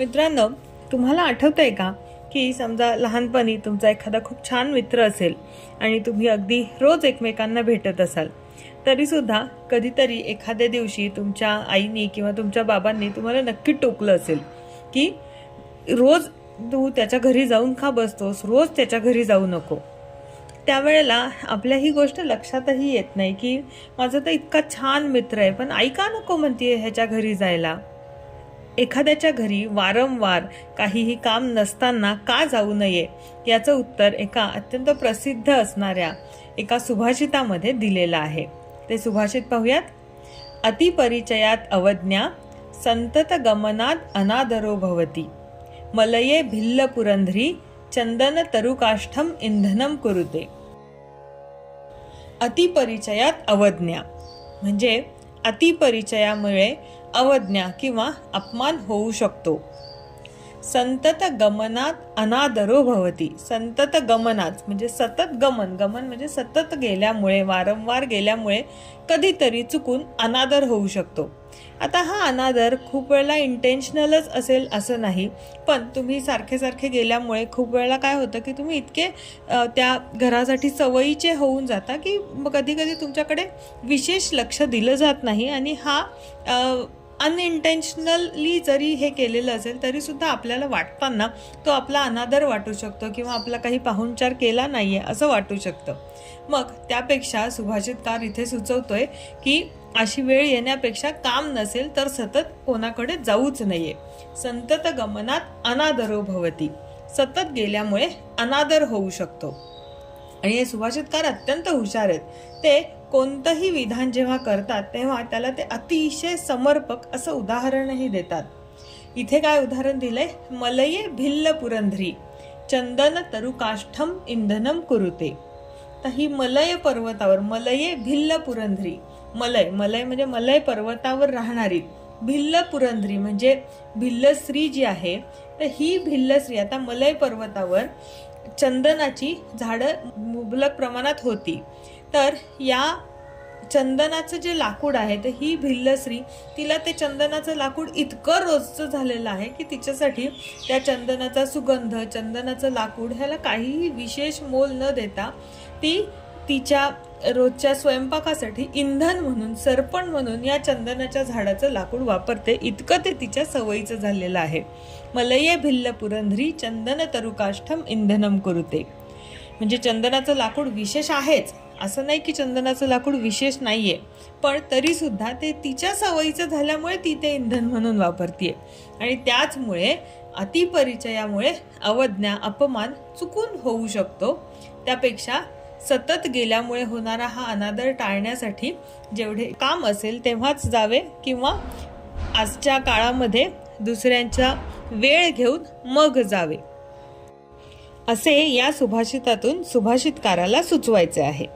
मित्रांनो, तुम्हाला आठवतंय का की समजा लहानपणी तुमचा एखादा खूप छान मित्र असेल आणि तुम्ही अगदी रोज एकमेकांना भेटत असाल, तरी सुद्धा कधीतरी एखाद्या दिवशी तुमच्या आईनी किंवा तुमच्या बाबांनी तुम्हाला नक्की टोकलं असेल की रोज तू त्याच्या घरी जाऊन का बसतोस, रोज त्याच्या घरी जाऊ नको. त्यावेळेला आपल्या ही गोष्ट लक्षातही येत नाही की माझा तर इतका छान मित्र आहे, पण आई का नको म्हणतीये ह्याच्या घरी जायला. एखाद्याच्या घरी वारंवार काहीही काम नसताना का जाऊ नये याचं उत्तर एका अत्यंत प्रसिद्ध असणाऱ्या एका सुभाषितामध्ये दिलेलं आहे. ते सुभाषित पाहूयात. अतिपरिचयात अवज्ञा, संतत गमनात अनादरो भवती, मलये भिल्ल पुरंध्री, चंदन तरुकाष्ठम इंधनम कुरुते. अतिपरिचयात अवज्ञा म्हणजे अतिपरिचयामुळे अवज्ञा किंवा अपमान होऊ शकतो. संतत गमनात अनादरो भवती. संतत गमनात म्हणजे सतत गमन, गमन म्हणजे सतत गेल्यामुळे, वारंवार गेल्यामुळे कधीतरी चुकून अनादर होऊ शकतो. आता हा अनादर खूप वेळेला इंटेन्शनलच असेल असं नाही, पण तुम्ही सारखे सारखे गेल्यामुळे खूप वेळेला काय होतं की तुम्ही इतके त्या घरासाठी सवयीचे होऊन जाता की कधी कधी तुमच्याकडे विशेष लक्ष दिलं जात नाही, आणि हा अनइंटेन्शनली जरी हे केलेलं असेल तरी सुद्धा आपल्याला वाटताना तो आपला अनादर वाटू शकतो किंवा आपला काही पाहुणचार केला नाहीये असं वाटू शकतं. मग त्यापेक्षा सुभाषितकार इथे सुचवतोय की अशी वेळ येण्यापेक्षा काम नसेल तर सतत कोणाकडे जाऊच नये. संतत गमनात अनादरो भवती. सतत गेल्यामुळे अनादर होऊ शकतो. आणि हे सुभाषितकार अत्यंत हुशार आहेत. ते कोणतंही विधान जेव्हा करतात तेव्हा त्याला ते अतिशय समर्पक असं उदाहरणही देतात. इथे काय उदाहरण दिलंय? मलये भिल्ल पुरंध्री, चंदन तरुकाष्ठम इंधनम कुरुते. तर ही मलय पर्वतावर, मलये भिल्ल पुरंध्री, मलय, मलय म्हणजे मलय पर्वतावर राहणारी, भिल्ल पुरंध्री म्हणजे भिल्ल स्त्री जी आहे, तर ही भिल्ल स्त्री आता मलय पर्वतावर चंदनाची झाडं मुबलक प्रमाणात होती. तर या चंदनाचं जे लाकूड आहे, तर ही भिल्ल स्त्री, तिला ते चंदनाचं लाकूड इतकं रोजचं झालेलं आहे की तिच्यासाठी त्या चंदनाचा सुगंध, चंदनाचं लाकूड ह्याला काहीही विशेष मोल न देता ती तिच्या रोजच्या स्वयंपाकासाठी इंधन म्हणून, सरपण म्हणून या चंदनाच्या झाडाचं लाकूड वापरते. इतकं ते तिच्या सवयीचं झालेलं आहे. मलये भिल्ल पुरंध्री, चंदन तरुकाष्ठम इंधनम कुरुते. म्हणजे चंदनाचं लाकूड विशेष आहेच, असं नाही की चंदनाचं लाकूड विशेष नाहीये, पण तरी सुद्धा ते तिच्या सवयीचं झाल्यामुळे ती ते इंधन म्हणून वापरतीये. आणि त्याचमुळे अतिपरिचयामुळे अवज्ञा, अपमान चुकून होऊ शकतो. त्यापेक्षा सतत गेल्यामुळे होणारा हा अनादर टाळण्यासाठी जेवढे काम असेल तेव्हाच जावे, किंवा आजच्या काळामध्ये दुसऱ्यांचा वेळ घेऊन मग जावे, असे या सुभाषितातून सुभाषितकाराला सुचवायचे आहे.